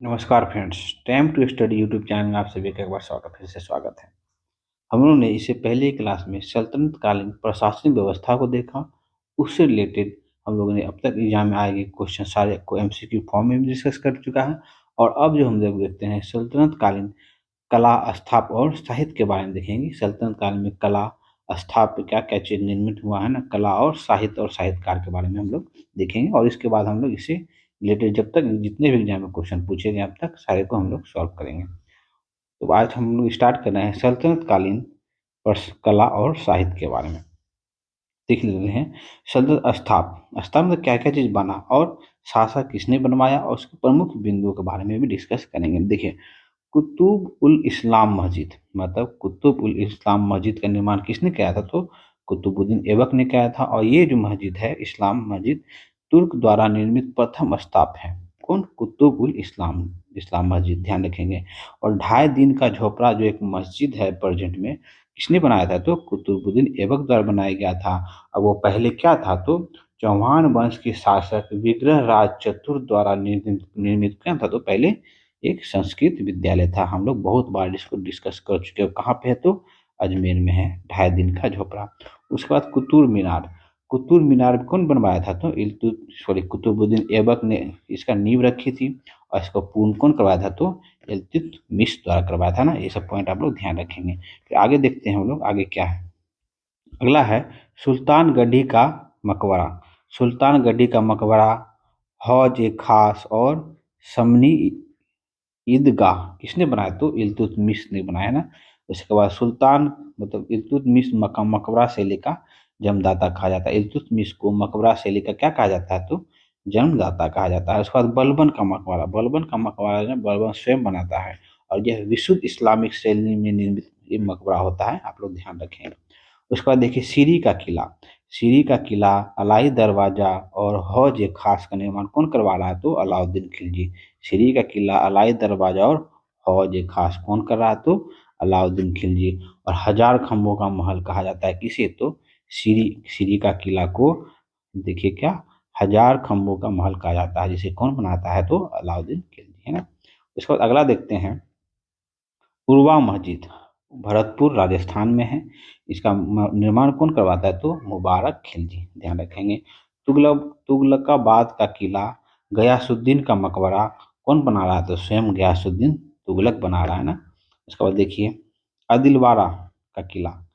नमस्कार friends. Time to study YouTube channel में आप सभी का एक बार फिर से स्वागत है। हम लोगों ने इससे पहले क्लास में सल्तनत कालीन प्रशासनिक व्यवस्था को देखा। उससे रिलेटेड हम लोगों ने अब तक एग्जाम में आए गए क्वेश्चन सारे को एमसीक्यू फॉर्म में भी डिस्कस कर चुका है। और अब जो हम लोग देखते हैं सल्तनत कालीन कला स्थापत्य और साहित्य के बारे में देखेंगे। सल्तनत काल में कला स्थापत्य क्या क्या चीज निर्मित हुआ है ना, कला और साहित्यकार के बारे में हम लोग देखेंगे। और इसके बाद हम लोग इससे रिलेटेड जब तक जितने भी एग्जाम में क्वेश्चन पूछे गए अब तक सारे को हम लोग सॉल्व करेंगे। तो आज हम लोग स्टार्ट कर रहे हैं सल्तनत कालीन कला और साहित्य के बारे में। देख लेते हैं। सल्तनत स्थापत्य में क्या क्या चीज बना और शासक किसने बनवाया और उसके प्रमुख बिंदुओं के बारे में भी डिस्कस करेंगे। देखिए, कुतुब उल इस्लाम मस्जिद, मतलब कुतुब उल इस्लाम मस्जिद का निर्माण किसने किया था? तो कुतुबुद्दीन ऐबक ने किया था। और ये जो मस्जिद है इस्लाम मस्जिद तुर्क द्वारा निर्मित प्रथम स्थापत्य है। कौन? कुतुब उल इस्लाम इस्लाम मस्जिद, ध्यान रखेंगे। और 2.5 दिन का झोपड़ा जो एक मस्जिद है प्रेजेंट में, किसने बनाया था? तो कुतुबुद्दीन ऐबक द्वारा बनाया गया था। अब वो पहले क्या था? तो चौहान वंश के शासक विग्रह राज चतुर्थ द्वारा निर्मित क्या था? तो पहले एक संस्कृत विद्यालय था। हम लोग बहुत बार इसको डिस्कस कर चुके हैं। कहाँ पे है? तो अजमेर में है। 2.5 दिन का झोपड़ा। उसके बाद कुतुब मीनार। कुतुब मीनार कौन बनवाया था? तो कुतुबुद्दीन ऐबक ने इसका नींव रखी थी। और इसको पूर्ण कौन करवाया था? तो इल्तुतमिश द्वारा करवाया था ना। ये सब पॉइंट आप लोग ध्यान रखेंगे। फिर आगे देखते हैं हम लोग आगे क्या है। अगला है सुल्तानगढ़ी का मकबरा। सुल्तानगढ़ी का मकबरा हौज ए खास और समनी ईदगाह किसने बनाया? तो इल्तुतमिश ने बनाया ना। उसके बाद सुल्तान मतलब इल्तुतमिश मकबरा शैली का जन्मदाता कहा जाता है। इल्तुतमिश को मकबरा शैली का क्या कहा जाता है? तो जन्मदाता कहा जाता है। उसके बाद बलबन का मकबरा। बलबन का मकबरा जो बलबन स्वयं बनाता है। और यह विशुद्ध इस्लामिक शैली में निर्मित ये मकबरा होता है। आप लोग ध्यान रखें। उसके बाद देखिए सीरी का किला। सीरी का किला, अलाई दरवाजा और हौज ए खास का निर्माण कौन करवा रहा है? तो अलाउद्दीन खिलजी। सीरी का किला, अलाई दरवाजा और हौज ए खास कौन कर रहा है? तो अलाउद्दीन खिलजी। और 1000 खम्भों का महल कहा जाता है किसे? तो सीरी सीरी का किला को देखिए क्या 1000 खम्भों का महल कहा जाता है, जिसे कौन बनाता है? तो अलाउद्दीन खिलजी, है ना। उसके बाद अगला देखते हैं। पूर्वा मस्जिद भरतपुर राजस्थान में है। इसका निर्माण कौन करवाता है? तो मुबारक खिलजी, ध्यान रखेंगे। तुगलकाबाद का किला, गयासुद्दीन का मकबरा कौन बना रहा है? तो स्वयं गयासुद्दीन तुगलक बना रहा है ना। उसके बाद देखिए आदिलवारा का किला,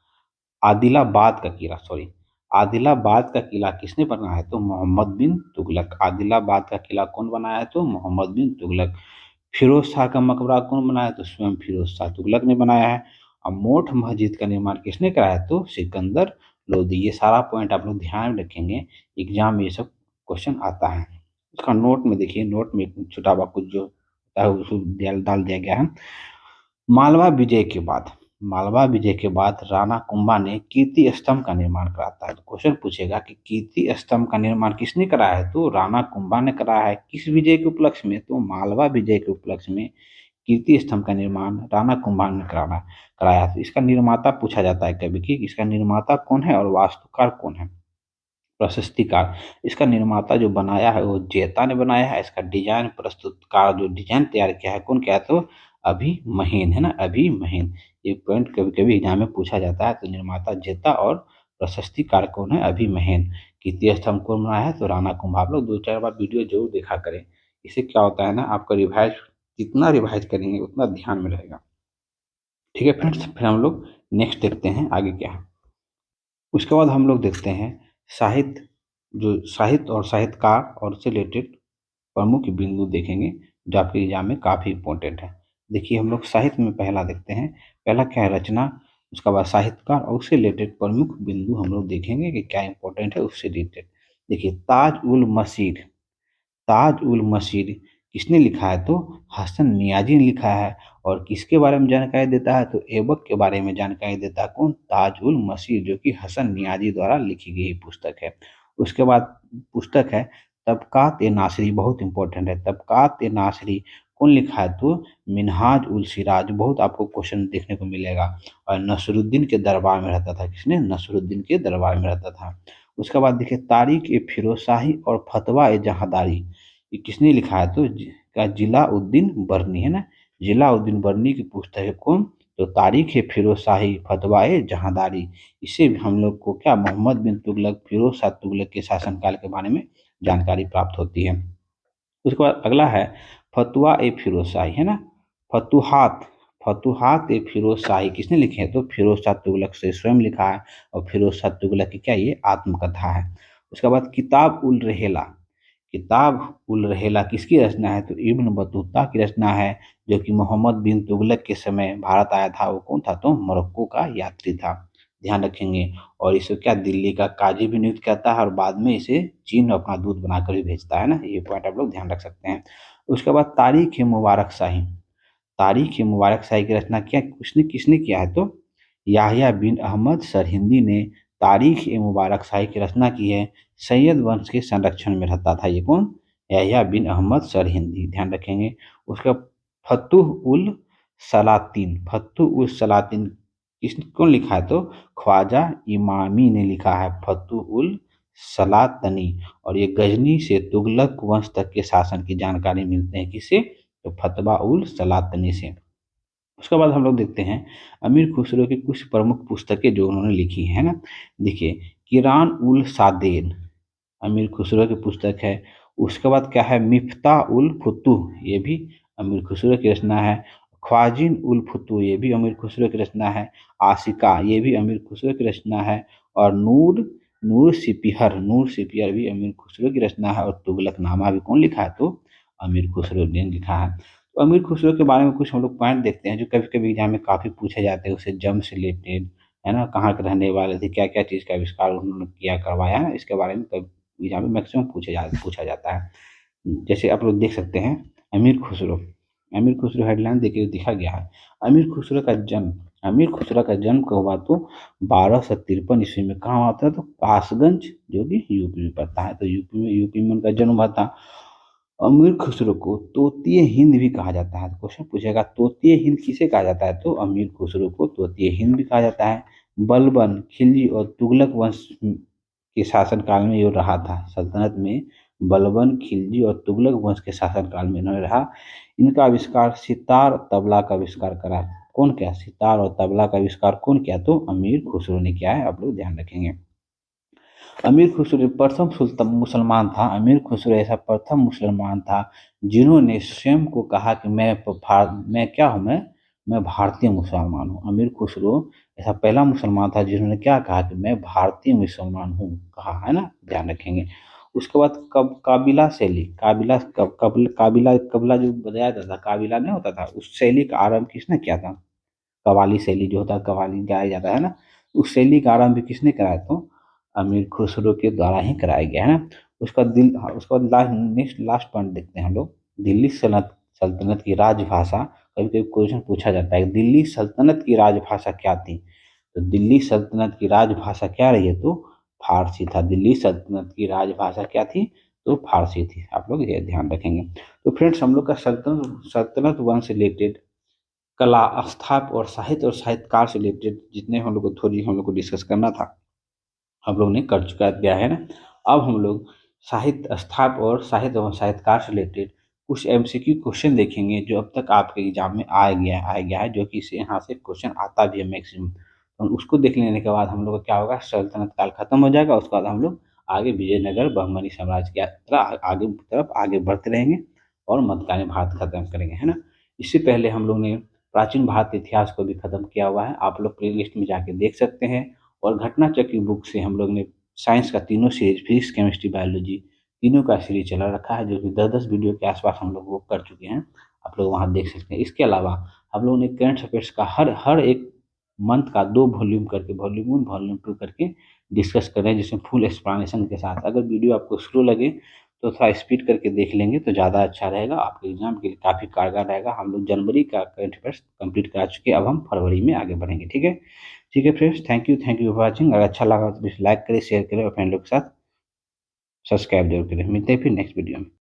आदिलाबाद का किला सॉरी आदिलाबाद का किला किसने बनाया है? तो मोहम्मद बिन तुगलक। आदिलाबाद का किला कौन बनाया है? तो मोहम्मद बिन तुगलक। फिरोज शाह का मकबरा कौन बनाया? तो स्वयं फिरोज शाह तुगलक ने बनाया है। और मोठ मस्जिद का निर्माण किसने कराया? तो सिकंदर लोदी। ये सारा पॉइंट आप लोग ध्यान में रखेंगे, एग्जाम में ये सब क्वेश्चन आता है। उसका नोट में देखिए, नोट में छोटा बा कुछ जो होता है उसको डाल दिया गया है। मालवा विजय के बाद मालवा विजय के बाद राणा कुंभा ने कीर्ति स्तंभ का निर्माण कराता है। तो क्वेश्चन पूछेगा कि कीर्ति स्तंभ का निर्माण किसने कराया है? तो राणा कुंभा ने कराया है। किस विजय के उपलक्ष्य में? तो मालवा विजय के उपलक्ष्य में कीर्ति स्तंभ का निर्माण राणा कुंभा ने कराया। तो इसका निर्माता पूछा जाता है कभी कि इसका निर्माता कौन है और वास्तुकार कौन है? प्रशस्तिकार। इसका निर्माता जो बनाया है वो जेता ने बनाया है। इसका डिजाइन प्रस्तुतकार जो डिजाइन तैयार किया है कौन किया? तो अभी महीन, है ना, अभी महीन। ये पॉइंट कभी कभी एग्जाम में पूछा जाता है। तो निर्माता जेता और प्रशस्तिकार कौन है? अभी महीन। कीर्ति स्तंभ कौन बनाया है? तो राणा कुंभा। आप लोग 2-4 बार वीडियो जरूर देखा करें। इससे क्या होता है ना, आपका रिवाइज जितना रिवाइज करेंगे उतना ध्यान में रहेगा। ठीक है फ्रेंड्स, फिर हम लोग नेक्स्ट देखते हैं आगे क्या है। उसके बाद हम लोग देखते हैं साहित्य, जो साहित्य और साहित्यकार और उससे रिलेटेड प्रमुख बिंदु देखेंगे जो आपके एग्जाम में काफ़ी इंपॉर्टेंट है। देखिए हम लोग साहित्य में पहला देखते हैं। पहला क्या है? रचना। उसके बाद साहित्यकार और उससे रिलेटेड प्रमुख बिंदु हम लोग देखेंगे कि क्या इंपॉर्टेंट है उससे रिलेटेड। देखिए ताज उल मसीर किसने लिखा है? तो हसन नियाजी ने लिखा है। और किसके बारे में जानकारी देता है? तो ऐबक के बारे में जानकारी देता है। कौन? ताज उल मसीर, जो कि हसन नियाजी द्वारा लिखी गई पुस्तक है। उसके बाद पुस्तक है तबकात ए नासरी, बहुत इंपॉर्टेंट है। तबकात ए नासरी कौन लिखा है? तो मिनहाज उल सिराज। बहुत आपको क्वेश्चन देखने को मिलेगा। और नसरुद्दीन के दरबार में रहता था। किसने? नसरुद्दीन के दरबार में रहता था। उसके बाद देखिए तारीख ए फिरोज शाही और फतवा ए जहादारी, ये किसने लिखा है? तो का जिलाउद्दीन बर्नी है ना, जिलाउद्दीन बर्नी की पुस्तक है कौन, तो तारीख है फिरोज शाही फतवाए जहांदारी। इससे भी हम लोग को क्या मोहम्मद बिन तुगलक फिरोज शाह तुगलक के शासनकाल के बारे में जानकारी प्राप्त होती है। उसके बाद अगला है फतवा ए फिरोज शाही है ना, फतुहात, फतुहात ए फिरोज शाही किसने लिखे हैं, तो फिरोज शाह तुगलक से स्वयं लिखा है, और फिरोज शाह तुगलक की क्या ये आत्मकथा है। उसके बाद किताब उल रहेला, किताब उल रहेला किसकी रचना है, तो इब्न बतूता की रचना है, जो कि मोहम्मद बिन तुगलक के समय भारत आया था। वो कौन था, तो मोरक्को का यात्री था, ध्यान रखेंगे। और इसे क्या दिल्ली का काजी भी नियुक्त करता है, और बाद में इसे चीन अपना दूत बनाकर भी भेजता है ना, ये पॉइंट आप लोग ध्यान रख सकते हैं। उसके बाद तारीख है मुबारक शाही, तारीख ए मुबारक शाही की रचना क्या किसने किसने किया है, तो याहिया बिन अहमद सरहिंदी ने तारीख ए मुबारक शाही की रचना की है। सैयद वंश के संरक्षण में रहता था ये कौन, याहिया बिन अहमद सरहिंदी, ध्यान रखेंगे। उसका फतुह उल सलातीन, फतुह उल सलातीन किसने कौन लिखा है, तो ख्वाजा इमामी ने लिखा है फतुह उल सलातनी। और ये गजनी से तुगलक वंश तक के शासन की जानकारी मिलते हैं किससे, तो फतवा उल सलातनी से। उसके बाद हम लोग देखते हैं अमीर खुसरो की कुछ प्रमुख पुस्तकें जो उन्होंने लिखी है ना। देखिए किरान उल सादेन अमीर खुसरो की पुस्तक है। उसके बाद क्या है मिफ्ता उल फुतूह, ये भी अमीर खुसरो की रचना है। ख्वाजिन उल फुतूह ये भी अमीर खुसरो की रचना है। आशिका ये भी अमीर खुसरो की रचना है। और नूर नूर सिपिहर, नूर सिपिहर भी अमीर खुसरो की रचना है। और तुगलकनामा भी कौन लिखा है, तो अमीर खुसरो ने लिखा है। तो अमीर खुसरो के बारे में कुछ हम लोग पॉइंट देखते हैं जो कभी कभी एग्जाम में काफ़ी पूछे जाते हैं, उससे जन्म से रिलेटेड है ना, कहाँ के रहने वाले थे, क्या क्या चीज़ का आविष्कार उन्होंने किया करवाया है, इसके बारे में कभी एग्जाम में मैक्सिमम पूछा जाता है। जैसे आप लोग देख सकते हैं अमीर खुसरो, अमीर खुसरो हेडलाइन देखिए दिखा गया है। अमीर खुसरो का जन्म, अमीर खुसरो का जन्म कब हुआ, तो 1253 ईस्वी में कहाँ हुआ था, तो कासगंज जो कि यूपी में पड़ता है, तो यूपी में उनका जन्म हुआ था। अमीर खुसरो को तोतिए हिंद भी कहा जाता है, तो क्वेश्चन पूछेगा तोतिए हिंद किसे कहा जाता है, तो अमीर खुसरो को तोतिए हिंद भी कहा जाता है। बलबन खिलजी और तुगलक वंश के शासनकाल में ये रहा था सल्तनत में, बलबन खिलजी और तुगलक वंश के शासनकाल में इन्होंने रहा। इनका आविष्कार सितार तबला का आविष्कार करा, कौन किया, सितार और तबला का आविष्कार कौन किया, तो अमीर खुसरो ने किया है, आप लोग ध्यान रखेंगे। अमीर खुसरो प्रथम सुल्तान मुसलमान था, अमीर खुसरो ऐसा प्रथम मुसलमान था जिन्होंने स्वयं को कहा कि मैं क्या हूँ, मैं भारतीय मुसलमान हूँ। अमीर खुसरो ऐसा पहला मुसलमान था जिन्होंने क्या कहा कि मैं भारतीय मुसलमान हूँ, कहा है ना, ध्यान रखेंगे। उसके बाद काबिला शैली, काबिला कबला जो बताया जाता था, काबिला नहीं होता था, उस शैली का आरंभ किसने किया था, कव्वाली शैली जो होता है, कव्वाली गाया जाता है ना, उस शैली का आरंभ भी किसने कराया, तो अमीर खुसरो के द्वारा ही कराया गया है ना। उसका बाद नेक्स्ट लास्ट पॉइंट देखते हैं हम लोग, दिल्ली सल्तनत सल्तनत की राजभाषा। कभी कभी क्वेश्चन पूछा जाता है दिल्ली सल्तनत की राजभाषा क्या थी, तो दिल्ली सल्तनत की राजभाषा क्या रही है, तो फारसी था। दिल्ली सल्तनत की राजभाषा क्या थी, तो फारसी थी, आप लोग ये ध्यान रखेंगे। तो फ्रेंड्स हम लोग का सल्तनत सल्तनत वंश से रिलेटेड कला स्थापत्य और साहित्य और साहित्यकार से रिलेटेड जितने हम लोग को थोड़ी हम लोग को डिस्कस करना था, हम लोग ने कर चुका दिया है ना। अब हम लोग साहित्य स्थापत्य और साहित्य एवं साहित्यकार से रिलेटेड कुछ एमसीक्यू क्वेश्चन देखेंगे जो अब तक आपके एग्जाम में आ गया है, जो कि इसे यहाँ से क्वेश्चन आता भी है मैक्सिमम। तो उसको देख लेने के बाद हम लोग का क्या होगा, सल्तनत काल खत्म हो जाएगा। उसके बाद हम लोग आगे विजयनगर बहमनी साम्राज्य की यात्रा आगे तरफ आगे बढ़ते रहेंगे और मध्यकालीन भारत खत्म करेंगे, है ना। इससे पहले हम लोग ने प्राचीन भारत इतिहास को भी खत्म किया हुआ है, आप लोग प्ले लिस्ट में जाके देख सकते हैं। और घटना चक्र बुक से हम लोग ने साइंस का तीनों सीरीज फिजिक्स केमिस्ट्री बायोलॉजी तीनों का सीरीज चला रखा है, जो कि 10-10 वीडियो के आसपास हम लोग वो कर चुके हैं, आप लोग वहाँ देख सकते हैं। इसके अलावा हम लोगों ने करंट अफेयर्स का हर हर एक मंथ का 2 वॉल्यूम करके, वॉल्यूम 1 वॉल्यूम 2 करके डिस्कस कर रहे हैं, जिसमें फुल एक्सप्लेनेशन के साथ। अगर वीडियो आपको स्लो लगे तो थोड़ा स्पीड करके देख लेंगे तो ज़्यादा अच्छा रहेगा, आपके एग्जाम के लिए काफ़ी कारगर रहेगा। हम लोग जनवरी का करंट अफेयर्स कंप्लीट करा चुके हैं, अब हम फरवरी में आगे बढ़ेंगे, ठीक है। ठीक है friends, thank you for watching. अगर अच्छा लगा तो प्लीज़ लाइक करें, शेयर करें और फ्रेंड लोग के साथ सब्सक्राइब जरूर करें। मिलते हैं फिर नेक्स्ट वीडियो में।